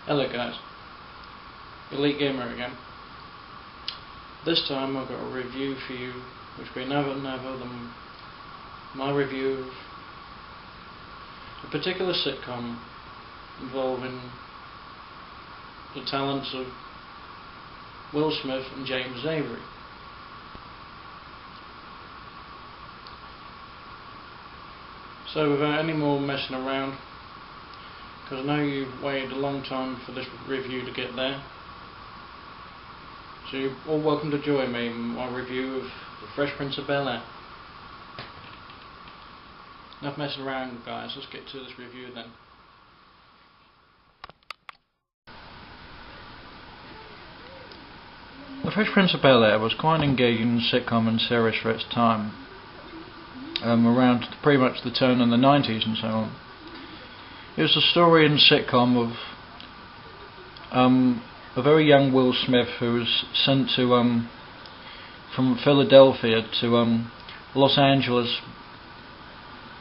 Hello guys, Elite Gamer again. This time I've got a review for you which will be none other than my review of a particular sitcom involving the talents of Will Smith and James Avery. So without any more messing around, because I know you've waited a long time for this review to get there, so you're all welcome to join me in my review of The Fresh Prince of Bel-Air. Enough messing around guys, let's get to this review then. The Fresh Prince of Bel-Air was quite an engaging sitcom and series for its time, around pretty much the turn in the 90s and so on. It was a story and sitcom of a very young Will Smith who was sent to from Philadelphia to Los Angeles,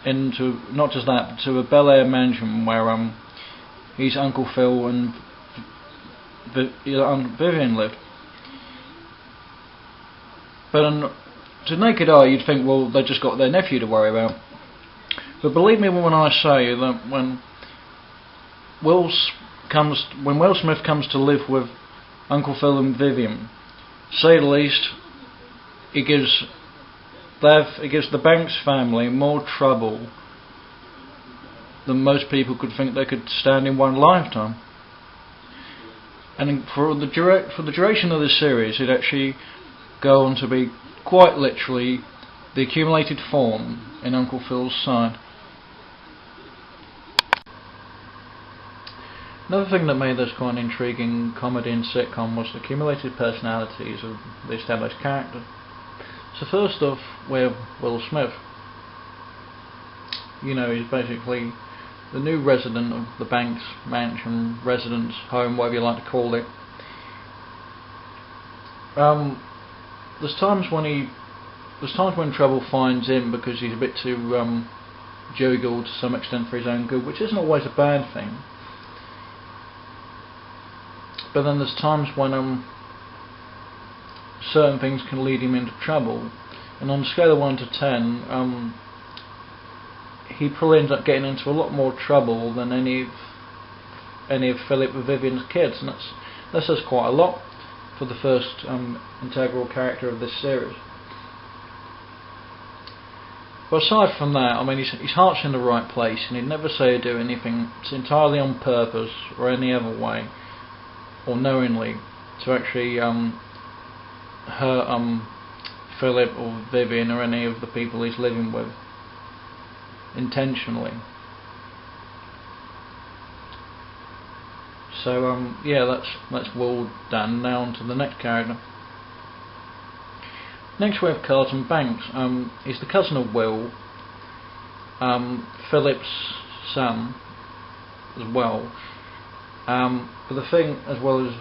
into not just that, but to a Bel Air mansion where his Uncle Phil and Vivian lived. But to the naked eye you'd think, well, they just got their nephew to worry about. But believe me when I say that when Will Smith comes to live with Uncle Phil and Vivian, to say the least, it gives the Banks family more trouble than most people could think they could stand in one lifetime. And for the duration of this series, it actually go on to be quite literally the accumulated form in Uncle Phil's side. Another thing that made this quite an intriguing comedy and sitcom was the accumulated personalities of the established characters. So first off, we have Will Smith. You know, he's basically the new resident of the Banks mansion, residence, home, whatever you like to call it. There's times when trouble finds him because he's a bit too jovial to some extent for his own good, which isn't always a bad thing. But then there's times when certain things can lead him into trouble, and on a scale of 1 to 10, he probably ends up getting into a lot more trouble than any of Philip or Vivian's kids, and that says quite a lot for the first integral character of this series. But aside from that, I mean, his heart's in the right place, and he'd never say or do anything entirely on purpose or any other way, or knowingly, to actually hurt Philip or Vivian or any of the people he's living with intentionally. So yeah, that's Will done. Now on to the next character. Next we have Carlton Banks. He's the cousin of Will, Philip's son as well. But the thing, as well as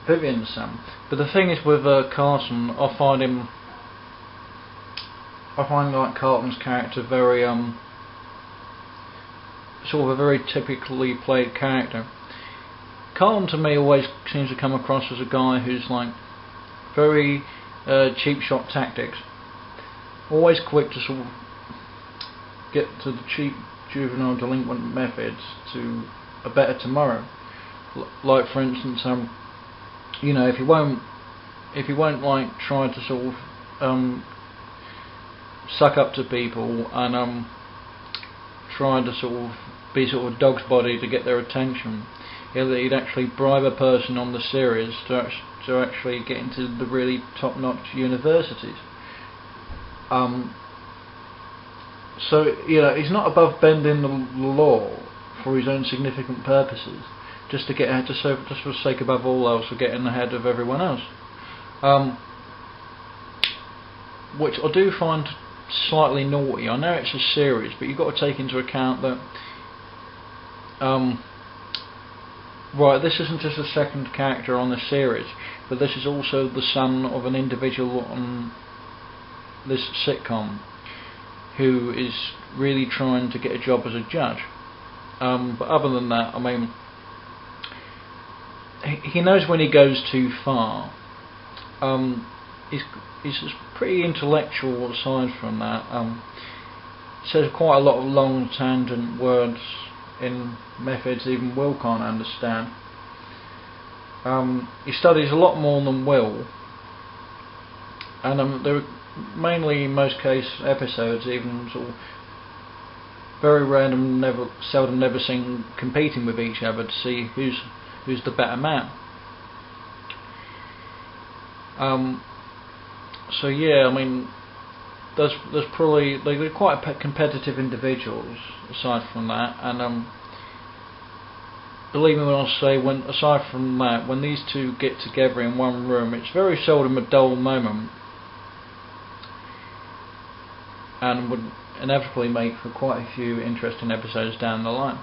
Vivian's son. But the thing is with Carlton, I find like Carlton's character very sort of a very typically played character. Carlton to me always seems to come across as a guy who's like very cheap shot tactics, always quick to sort of get to the cheap juvenile delinquent methods to a better tomorrow. Like for instance, you know, if he won't like try to sort of suck up to people and try to sort of be sort of dog's body to get their attention, he'd actually bribe a person on the series to actually get into the really top-notch universities. So you know, he's not above bending the law for his own significant purposes, just to get ahead, just for the sake above all else of getting ahead of everyone else. Which I do find slightly naughty. I know it's a series, but you've got to take into account that right, this isn't just a second character on the series, but this is also the son of an individual on this sitcom who is really trying to get a job as a judge. But other than that, I mean, he knows when he goes too far. He's pretty intellectual aside from that. Says quite a lot of long tangent words in methods even Will can't understand. He studies a lot more than Will, and there are mainly, in most cases, episodes even sort of very random, seldom never seen competing with each other to see who's the better man. So yeah, I mean, there's probably, they're quite competitive individuals aside from that, and believe me when I say, aside from that, when these two get together in one room, it's very seldom a dull moment, and would inevitably make for quite a few interesting episodes down the line.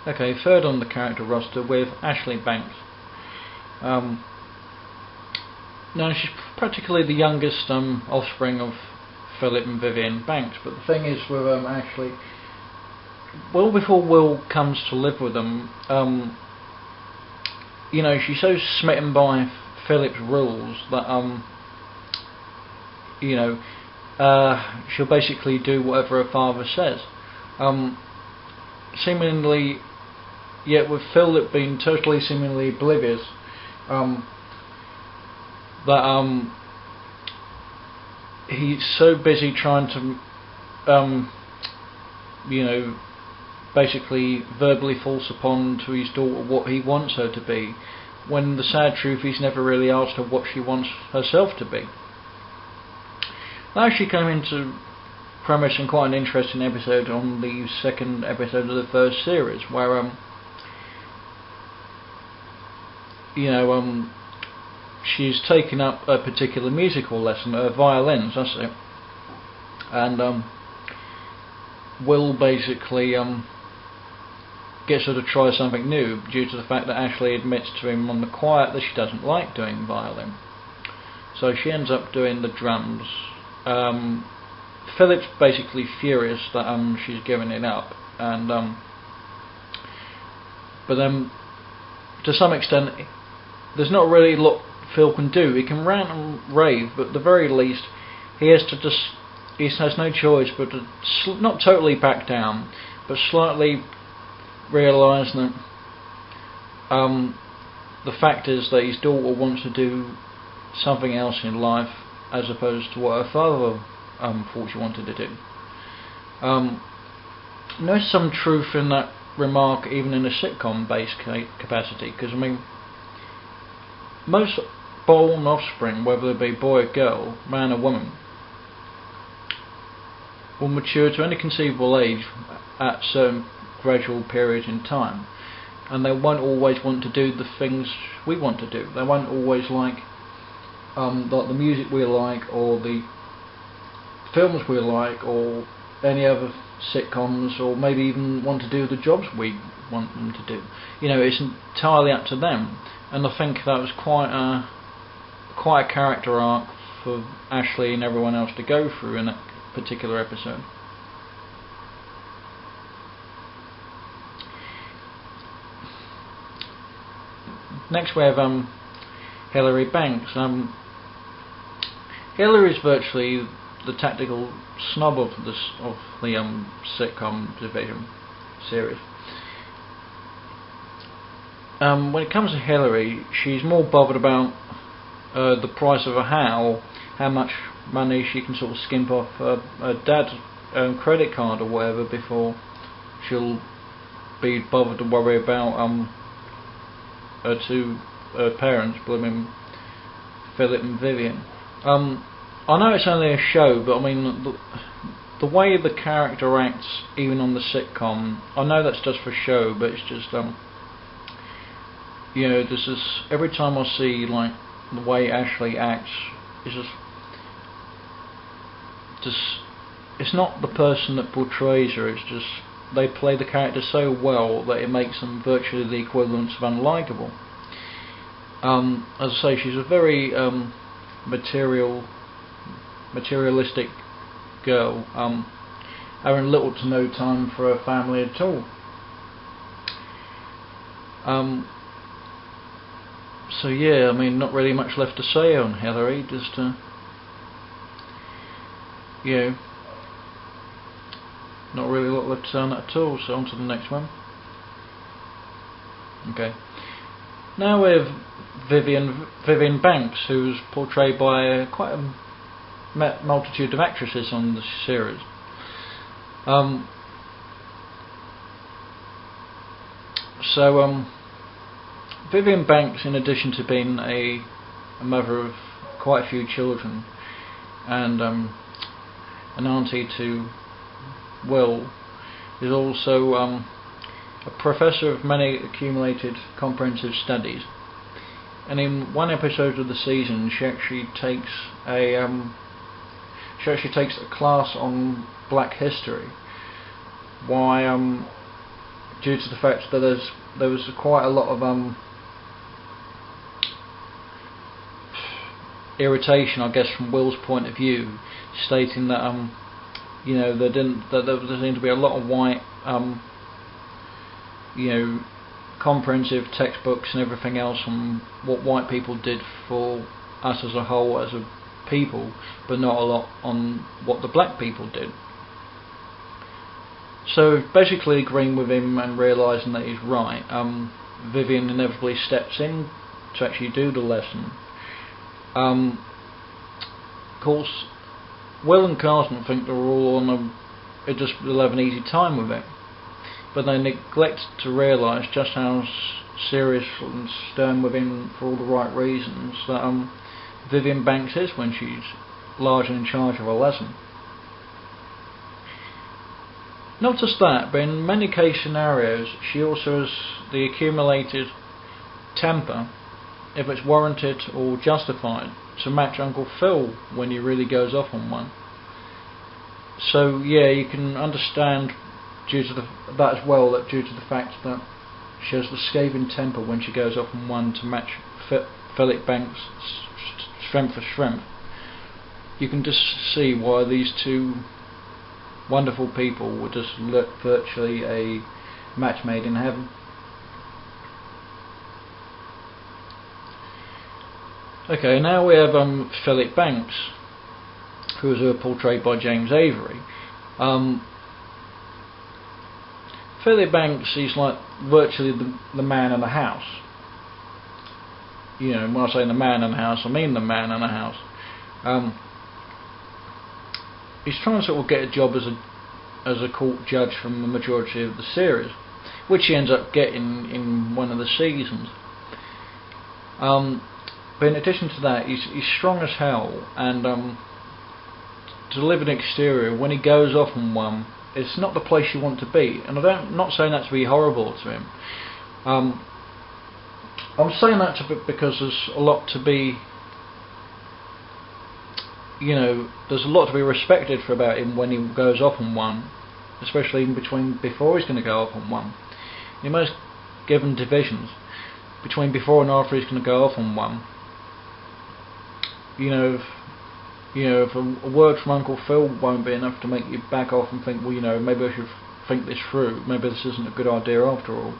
Okay, third on the character roster with Ashley Banks. Now she's practically the youngest offspring of Philip and Vivian Banks, but the thing is with Ashley, well before Will comes to live with them, you know, she's so smitten by Philip's rules that you know, she'll basically do whatever her father says. Seemingly, yet with Philip being totally seemingly oblivious, that he's so busy trying to, you know, basically verbally force upon to his daughter what he wants her to be, when the sad truth, he's never really asked her what she wants herself to be. That actually came into premise in quite an interesting episode on the second episode of the first series, where you know, she's taken up a particular musical lesson, violins, that's it, and Will basically gets her to try something new due to the fact that Ashley admits to him on the quiet that she doesn't like doing violin. So she ends up doing the drums. Philip's basically furious that she's given it up, and but then to some extent there's not really a lot Phil can do. He can rant and rave, but at the very least he has no choice but to not totally back down, but slightly realise that the fact is that his daughter wants to do something else in life as opposed to what her father thought she wanted to do. There's some truth in that remark even in a sitcom based capacity, because I mean, most born offspring, whether they be boy or girl, man or woman, will mature to any conceivable age at certain gradual periods in time, and they won't always want to do the things we want to do. They won't always like the music we like, or the films we like, or any other sitcoms, or maybe even want to do the jobs we want them to do. You know, it's entirely up to them, and I think that was quite a character arc for Ashley and everyone else to go through in that particular episode. Next we have Hilary Banks. Hilary's virtually the tactical snob of the sitcom division series. When it comes to Hilary, she's more bothered about the price of a hat, or how much money she can sort of skimp off her dad's credit card or whatever, before she'll be bothered to worry about her two parents, blooming Philip and Vivian. I know it's only a show, but I mean the way the character acts, even on the sitcom, I know that's just for show, but it's just you know, this is every time I see like the way Ashley acts, it's just it's not the person that portrays her. It's just they play the character so well that it makes them virtually the equivalents of unlikable. As I say, she's a very materialistic girl, having little to no time for her family at all. So yeah, I mean, not really much left to say on Hillary. Just you know, not really a lot left to say on that at all. So on to the next one. Okay. Now we have Vivian Banks, who's portrayed by quite a multitude of actresses on the series. Vivian Banks, in addition to being a mother of quite a few children and an auntie to Will, is also a professor of many accumulated comprehensive studies. And in one episode of the season, she actually takes a class on Black history. Why? Due to the fact that there was quite a lot of irritation, I guess, from Will's point of view, stating that you know, there seemed to be a lot of white you know, comprehensive textbooks and everything else on what white people did for us as a whole, as a people, but not a lot on what the black people did. So basically agreeing with him and realising that he's right, Vivian inevitably steps in to actually do the lesson. Of course, Will and Carson think they're all on they'll have an easy time with it, but they neglect to realise just how serious and stern with him for all the right reasons that Vivian Banks is when she's largely in charge of a lesson. Not just that, but in many case scenarios she also has the accumulated temper, if it's warranted or justified, to match Uncle Phil when he really goes off on one. So yeah, you can understand due to that as well, that due to the fact that she has the scathing temper when she goes off on one to match Philip Banks' strength for strength, you can just see why these two wonderful people were just virtually a match made in heaven. Okay, now we have Philip Banks, who is portrayed by James Avery. Philip Banks, he's like virtually the man in the house. You know, when I say the man in the house, I mean the man in the house. He's trying to sort of get a job as a court judge from the majority of the series, which he ends up getting in one of the seasons. But in addition to that, he's strong as hell, and to live an exterior, when he goes off on one, it's not the place you want to be. And I'm not saying that to be horrible to him. I'm saying that because there's a lot to be, you know, there's a lot to be respected for about him when he goes off on one, especially before he's going to go off on one. In most given divisions, between before and after he's going to go off on one, you know, if a word from Uncle Phil won't be enough to make you back off and think, well, you know, maybe I should think this through, maybe this isn't a good idea after all.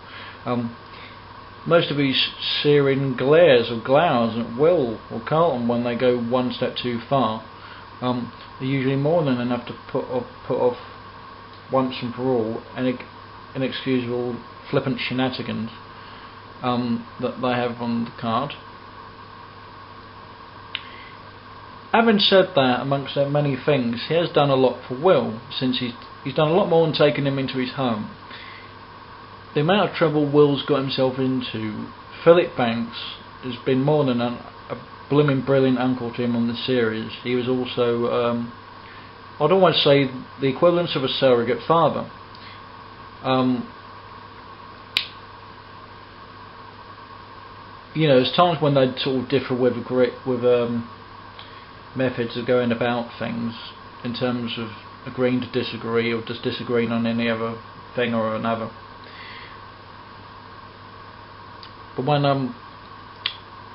Most of these searing glares or glowers at Will or Carlton when they go one step too far are usually more than enough to put off once and for all any inexcusable flippant shenanigans that they have on the card. Having said that, amongst their many things, he has done a lot for Will, since he's done a lot more than taking him into his home. The amount of trouble Will's got himself into, Philip Banks has been more than a blooming brilliant uncle to him on the series. He was also, I'd almost say, the equivalent of a surrogate father. You know, there's times when they'd sort of differ with methods of going about things in terms of agreeing to disagree or just disagreeing on any other thing or another. But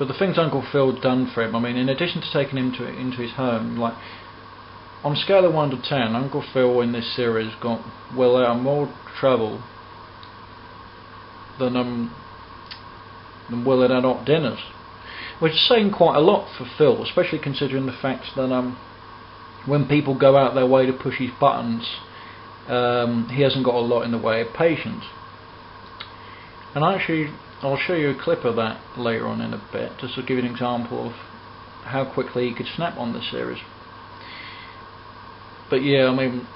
the things Uncle Phil done for him, I mean, in addition to taking him into his home, like on a scale of 1 to 10, Uncle Phil in this series got Will out of more trouble than than Will and Ed dinners, which is saying quite a lot for Phil, especially considering the fact that when people go out their way to push his buttons, he hasn't got a lot in the way of patience. And I'll show you a clip of that later on in a bit, just to give you an example of how quickly he could snap on this series. But yeah, I mean,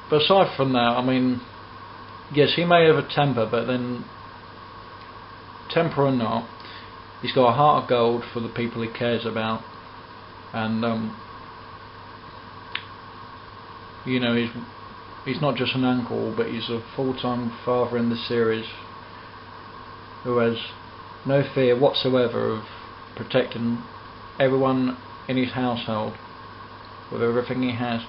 but aside from that, I mean, yes, he may have a temper, but then, temper or not, he's got a heart of gold for the people he cares about, and you know, he's not just an uncle, but he's a full-time father in the series who has no fear whatsoever of protecting everyone in his household with everything he has.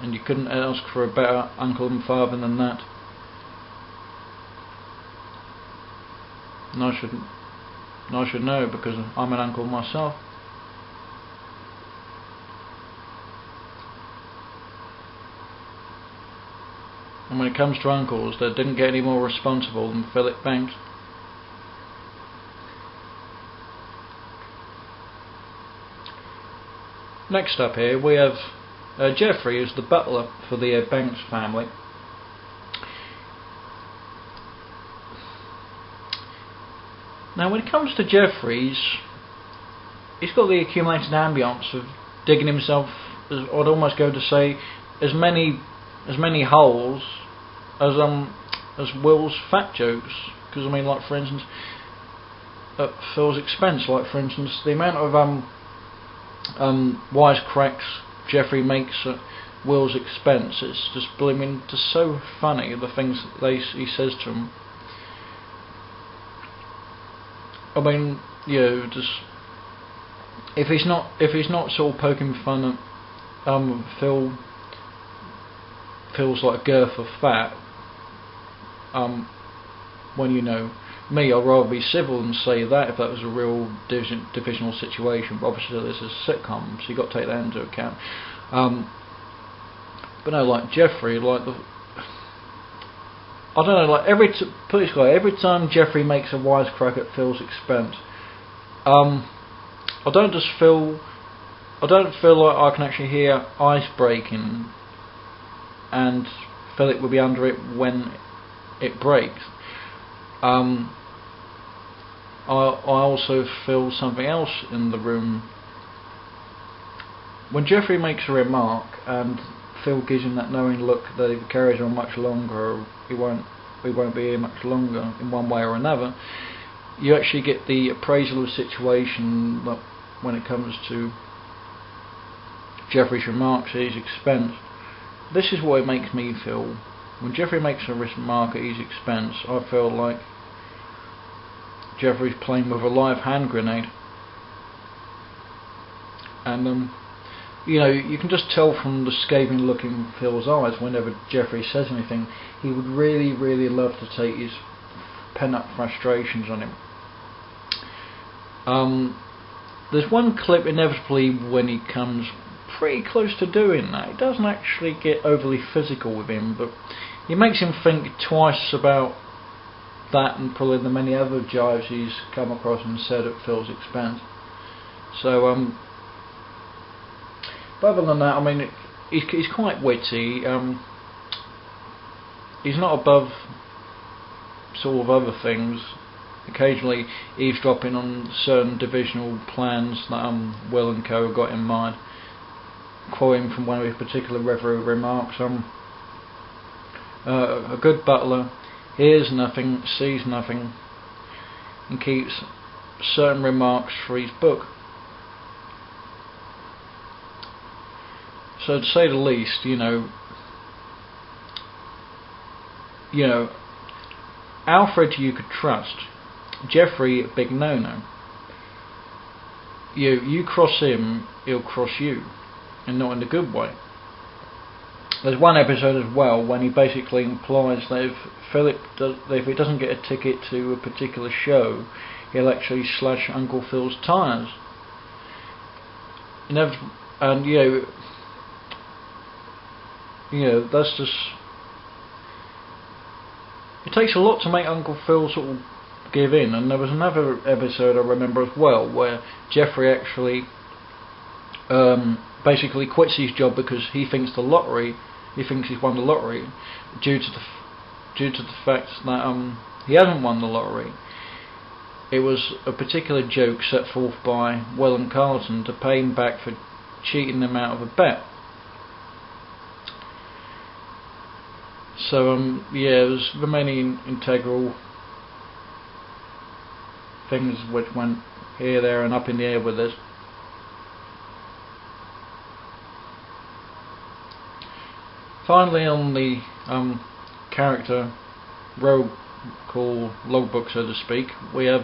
And you couldn't ask for a better uncle and father than that. And I should know, because I'm an uncle myself. And when it comes to uncles, they didn't get any more responsible than Philip Banks. Next up here we have Geoffrey, who's the butler for the Banks family. Now when it comes to Geoffrey, he's got the accumulated ambience of digging himself, I'd almost go to say, as many holes as Will's fat jokes. Because I mean, like for instance, at Phil's expense, like for instance, the amount of wisecracks Geoffrey makes at Will's expense, it's just blooming, just so funny, the things that he says to him. I mean, you know, just if he's not sort of poking fun at Phil's like girth of fat, when, you know, me, I'd rather be civil and say that if that was a real divisional situation, but obviously this is a sitcom, so you got to take that into account. But no, like Geoffrey, like I don't know, like put it this way, every time Geoffrey makes a wisecrack at Phil's expense, I don't feel like I can actually hear ice breaking and Philip will be under it when it breaks. I also feel something else in the room. When Geoffrey makes a remark and Phil gives him that knowing look that if it carries on much longer, we won't be here much longer in one way or another, you actually get the appraisal of the situation when it comes to Geoffrey's remarks at his expense. This is what it makes me feel. When Geoffrey makes a remark at his expense, I feel like Geoffrey's playing with a live hand grenade. And you know, you can just tell from the scathing look in Phil's eyes whenever Geoffrey says anything. He would really, really love to take his pent-up frustrations on him. There's one clip inevitably when he comes pretty close to doing that. It doesn't actually get overly physical with him, but it makes him think twice about that and probably the many other jibes he's come across and said at Phil's expense. So, but other than that, I mean, he's quite witty. He's not above sort of other things. Occasionally eavesdropping on certain divisional plans that Will and Co got in mind. Quoting from one of his particular remarks, a good butler hears nothing, sees nothing, and keeps certain remarks for his book. So to say the least, you know, Alfred you could trust. Geoffrey, a big no-no. You cross him, he'll cross you, and not in a good way. There's one episode as well when he basically implies that if he doesn't get a ticket to a particular show, he'll actually slash Uncle Phil's tyres. And you know, that's just, It takes a lot to make Uncle Phil sort of give in, and there was another episode I remember as well where Geoffrey actually basically quits his job because he thinks he's won the lottery due to the fact that he hasn't won the lottery. It was a particular joke set forth by Will and Carlton to pay him back for cheating them out of a bet. So yeah, it was the many integral things which went here, there and up in the air with this. Finally, on the character roll call logbook, so to speak, we have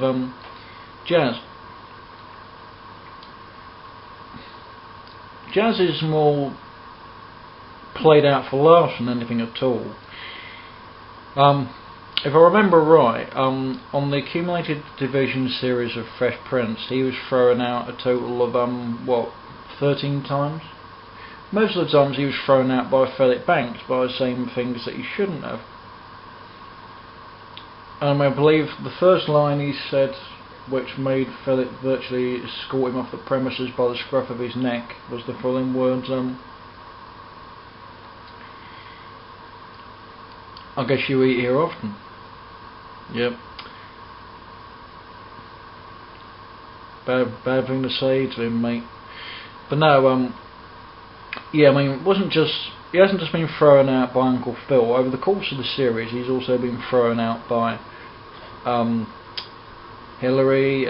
Jazz. Jazz is more played out for laughs than anything at all. If I remember right, on the accumulated division series of Fresh Prince, he was thrown out a total of 13 times. Most of the times he was thrown out by Philip Banks by saying things that he shouldn't have. I believe the first line he said, which made Philip virtually escort him off the premises by the scruff of his neck, was the following words: I guess you eat here often. Yep. Bad thing to say to him, mate. But no, yeah, I mean, he hasn't just been thrown out by Uncle Phil. Over the course of the series, he's also been thrown out by Hillary.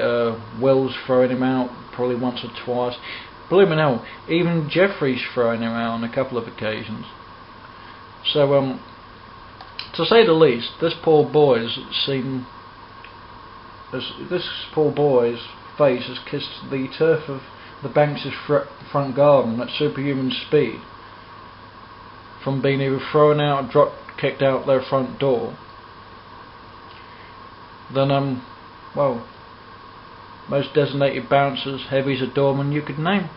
Will's throwing him out probably once or twice. Blooming hell, even Geoffrey's thrown him out on a couple of occasions. So, to say the least, this poor boy's face has kissed the turf of the Banks' front garden at superhuman speed, from being either thrown out or kicked out their front door. Then most designated bouncers, heavies, or doormen you could name.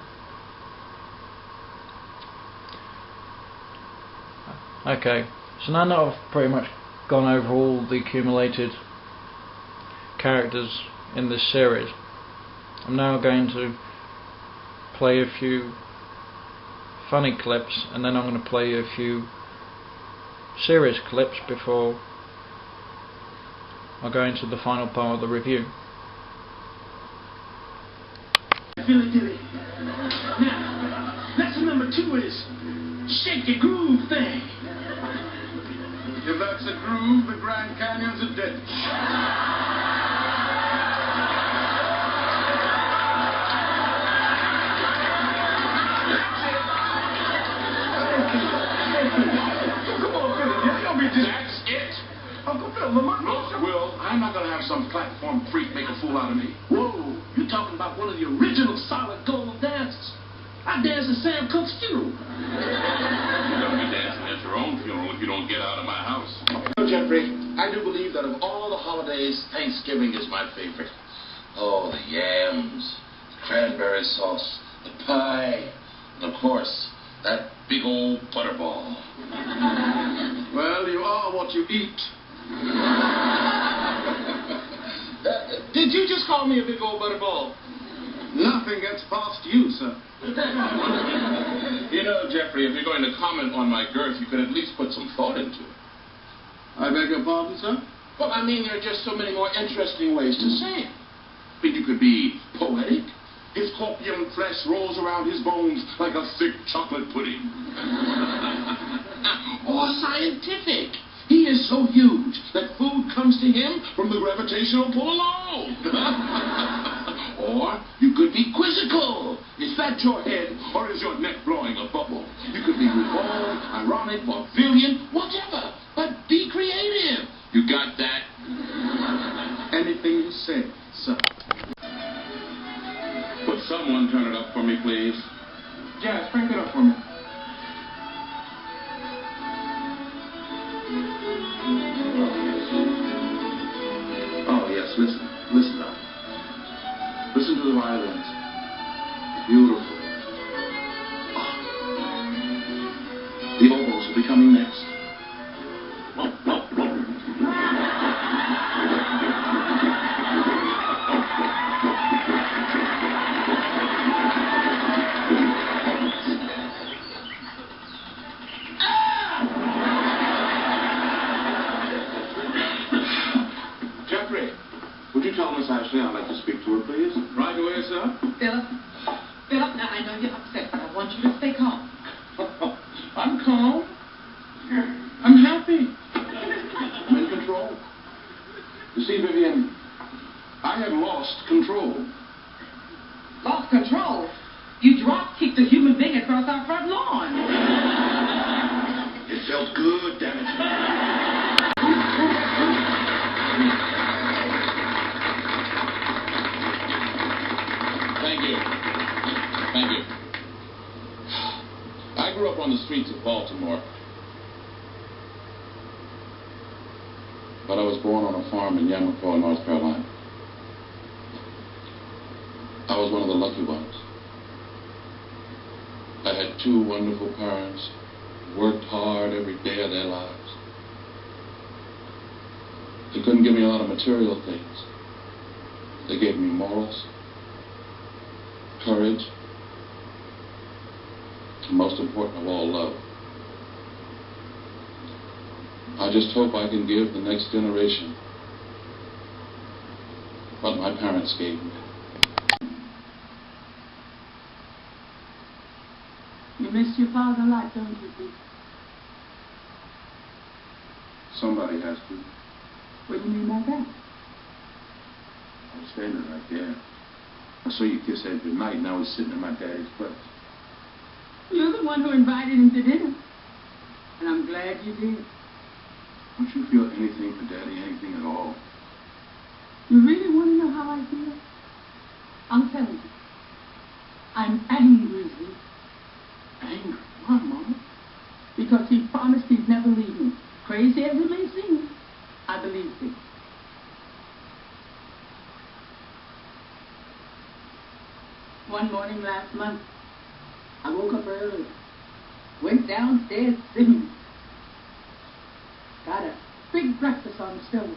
Okay, so now that I've pretty much gone over all the accumulated characters in this series, I'm now going to play a few funny clips, and then I'm going to play a few serious clips before I go into the final part of the review. Feel it, Dilly. Now, lesson number 2 is shake your groove thing. If that's a groove, the Grand Canyon's a ditch. That's it? Uncle Phil, Lamont. Look, Will, I'm not going to have some platform freak make a fool out of me. Whoa, you're talking about one of the original solid gold dancers. I danced at Sam Cooke's funeral. You're going to be dancing at your own funeral if you don't get out of my house. Jeffrey, I do believe that of all the holidays, Thanksgiving is my favorite. Oh, the yams, the cranberry sauce, the pie, and of course, that big old butterball. Well, you are what you eat. Did you just call me a big old butterball? Nothing gets past you, sir. You know, Jeffrey, if you're going to comment on my girth, you could at least put some thought into it. I beg your pardon, sir? Well, I mean, there are just so many more interesting ways to say it. I mean, you could be poetic. His corpulent flesh rolls around his bones like a thick chocolate pudding. Or scientific. He is so huge that food comes to him from the gravitational pull alone. Or you could be quizzical. Is that your head, or is your neck blowing a bubble? You could be revolved, ironic, vaudevillian, whatever. But be creative. You got that? Anything you say, sir. Would someone turn it up for me, please? Jazz, crank it up for me. Oh, yes, listen now. Listen to the violins. Beautiful. The oboes will be coming next. Ashley, I'd like to speak to her, please. Right away, sir. Philip, now I know you're upset, but I want you to stay calm. I'm calm. I'm happy. I'm in control. You see, Vivian, I have lost control. Lost control? You drop-kicked a human being across our front lawn. It felt good, damn it. Thank you. Thank you. I grew up on the streets of Baltimore. But I was born on a farm in Yamapaugh, North Carolina. I was one of the lucky ones. I had two wonderful parents who worked hard every day of their lives. They couldn't give me a lot of material things. They gave me morals, courage, and most important of all, love. I just hope I can give the next generation what my parents gave me. You miss your father a lot, don't you, Pete? Somebody has to. What do you mean by that? I was standing right there. I saw you kiss her goodnight, and I was sitting in my daddy's place. You're the one who invited him to dinner. And I'm glad you did. Don't you feel anything for Daddy, anything at all? You really want to know how I feel? I'm telling you. I'm angry with you. Angry? Why, Mama? Because he promised he'd never leave me. Crazy as it may seem, I believe it. One morning last month, I woke up early, went downstairs singing, got a big breakfast on the stove.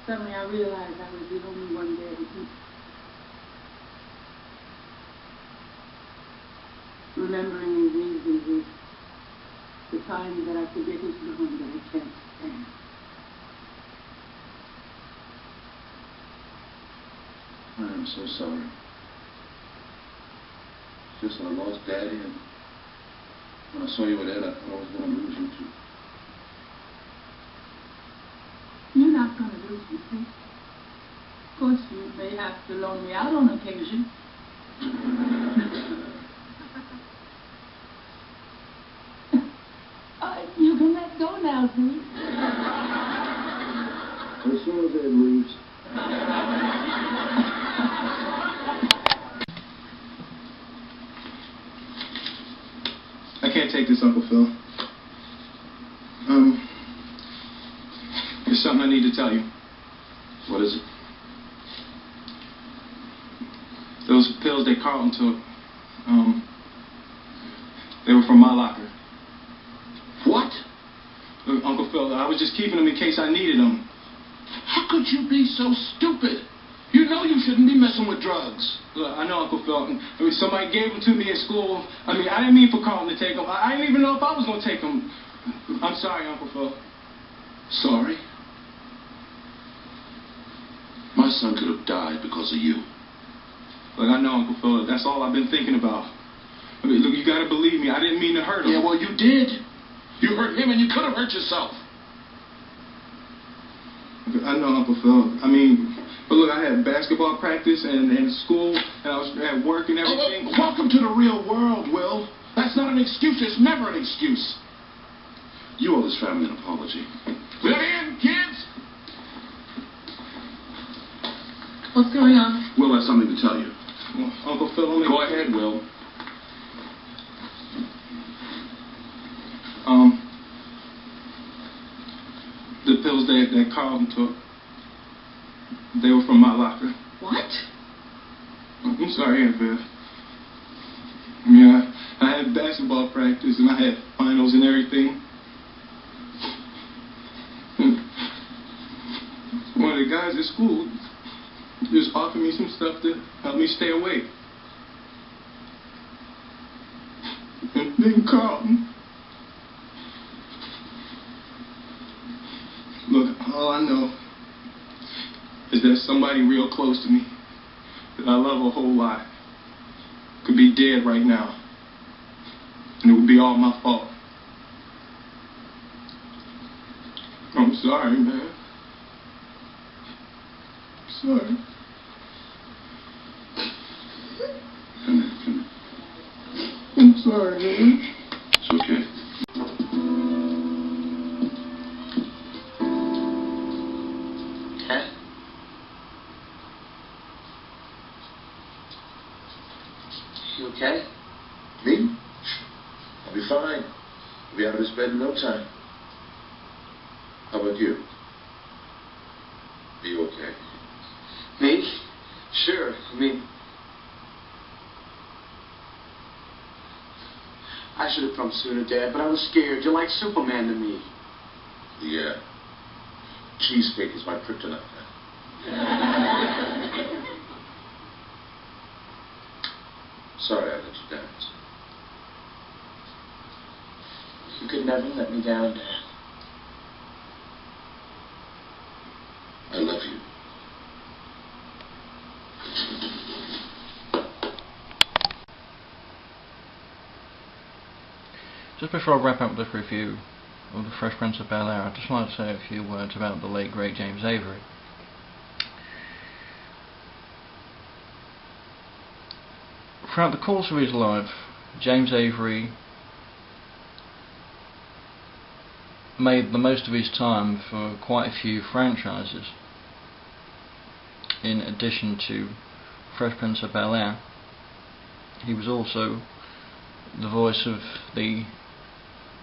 Suddenly I realized I was the only one there to eat. Remembering these evenings is the time that I forget his name that I can't stand. I am so sorry. It's just that I lost Daddy, and when I saw you with Ed, I thought I was going to lose you too. You're not going to lose me, Pete. Of course, you may have to loan me out on occasion. You can let go now, Pete. As soon as Ed leaves. I can't take this, Uncle Phil. There's something I need to tell you. What is it? Those pills that Carlton took, they were from my locker. What? Look, Uncle Phil, I was just keeping them in case I needed them. How could you be so stupid? You know you shouldn't be messing with drugs. Look, I know, Uncle Phil. I mean, somebody gave them to me at school. I mean, I didn't mean for Carlton to take them. I didn't even know if I was going to take them. I'm sorry, Uncle Phil. Sorry? My son could have died because of you. Look, I know, Uncle Phil. That's all I've been thinking about. I mean, look, you got to believe me. I didn't mean to hurt him. Yeah, well, you did. You hurt him and you could have hurt yourself. I know, Uncle Phil. I mean, but look, I had basketball practice and school, and I was at work and everything. Oh, welcome to the real world, Will. That's not an excuse. It's never an excuse. You owe this family an apology. Vivian, kids! What's going on? Will has something to tell you. Well, Uncle Phil, only... Go ahead, Will. The pills that Carlton took, they were from my locker. What? I'm sorry, Aunt Viv. Yeah, I had basketball practice and I had finals and everything. One of the guys at school just offered me some stuff to help me stay awake. And then Carlton. Look, all I know is is that somebody real close to me, that I love a whole lot, could be dead right now. And it would be all my fault. I'm sorry, man. I'm sorry. I'm sorry, man. It's okay. Cat? You okay? Me? I'll be fine. I'll be out of this bed in no time. How about you? Are you okay? Me? Sure. I should have come sooner, Dad, but I was scared. You're like Superman to me. Yeah. Cheesecake is my kryptonite, man. Sorry I let you down. You could never let me down, Dad. I love you. Just before I wrap up this review of The Fresh Prince of Bel-Air, I'd just like to say a few words about the late great James Avery. Throughout the course of his life, James Avery made the most of his time for quite a few franchises. In addition to Fresh Prince of Bel-Air, he was also the voice of the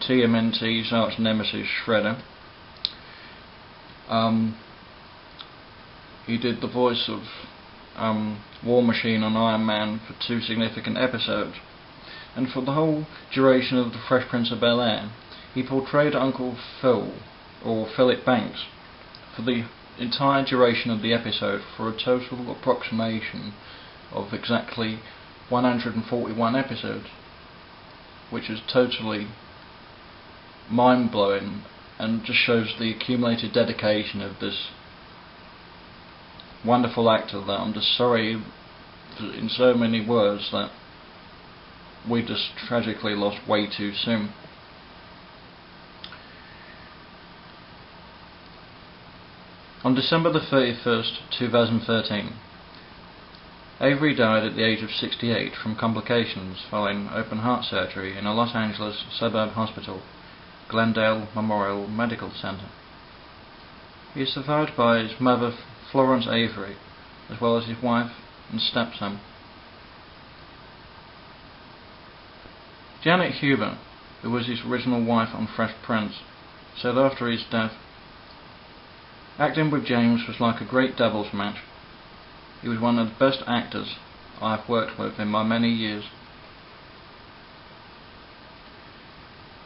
TMNT's arch nemesis Shredder. He did the voice of War Machine on Iron Man for 2 significant episodes, and for the whole duration of The Fresh Prince of Bel-Air, he portrayed Uncle Phil, or Philip Banks, for the entire duration of the episode, for a total approximation of exactly 141 episodes, which is totally mind-blowing and just shows the accumulated dedication of this wonderful actor that I'm just sorry, in so many words, that we just tragically lost way too soon. On December the 31st, 2013, Avery died at the age of 68 from complications following open heart surgery in a Los Angeles suburb hospital, Glendale Memorial Medical Center. He is survived by his mother, Florence Avery, as well as his wife and stepson. Janet Huber, who was his original wife on Fresh Prince, said after his death, "Acting with James was like a great doubles match. He was one of the best actors I have worked with in my many years.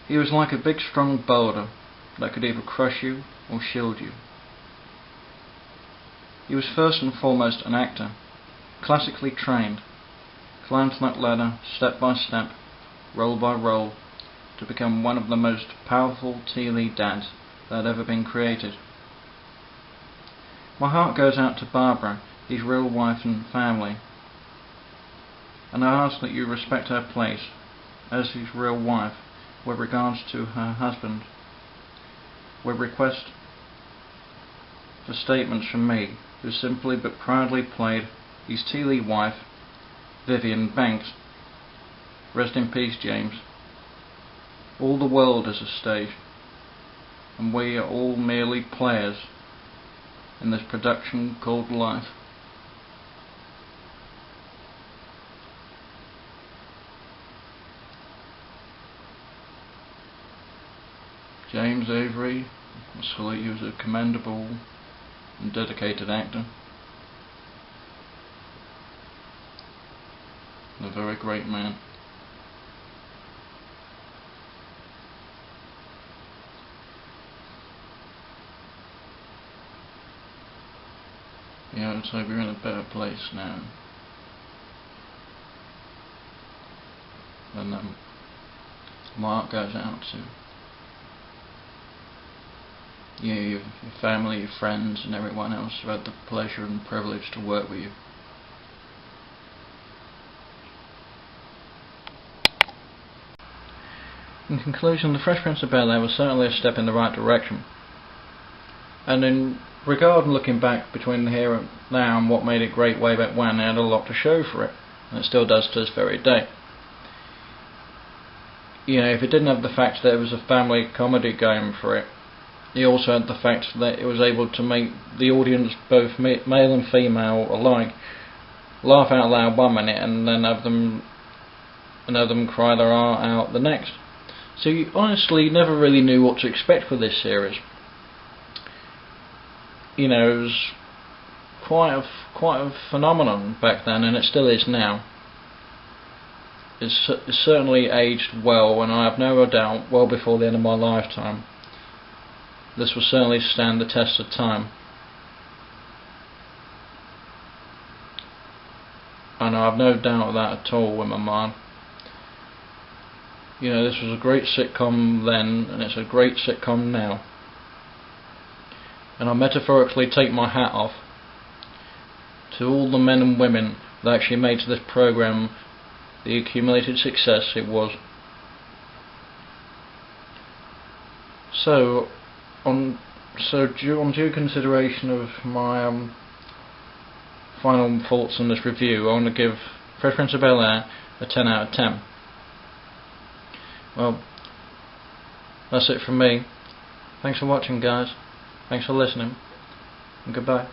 He was like a big strong boulder that could either crush you or shield you. He was first and foremost an actor, classically trained, climbed that ladder step by step, role by role, to become one of the most powerful TV dads that had ever been created. My heart goes out to Barbara, his real wife and family, and I ask that you respect her place as his real wife with regards to her husband. We request for statements from me, who simply but proudly played his TV wife, Vivian Banks. Rest in peace, James. All the world is a stage, and we are all merely players in this production called life." James Avery, I salute you as a commendable and dedicated actor, and a very great man. Yeah, I'd say we're in a better place now than my heart goes out to your family, your friends and everyone else who had the pleasure and privilege to work with you. In conclusion, The Fresh Prince of Bel-Air was certainly a step in the right direction. And in regard and looking back between here and now and what made it great way back when, it had a lot to show for it, and it still does to this very day. You know, if it didn't have the fact that it was a family comedy going for it, it also had the fact that it was able to make the audience, both male and female alike, laugh out loud 1 minute and then have them cry their heart out the next. So you honestly never really knew what to expect for this series. You know, it was quite a phenomenon back then, and it still is now. It's certainly aged well, and I have no doubt, well before the end of my lifetime, this will certainly stand the test of time. And I have no doubt of that at all in my mind. You know, this was a great sitcom then, and it's a great sitcom now. And I metaphorically take my hat off to all the men and women that actually made to this program the accumulated success it was. So, on due consideration of my final thoughts on this review, I want to give Fresh Prince of Bel-Air a 10 out of 10. Well, that's it from me. Thanks for watching, guys. Thanks for listening, and goodbye.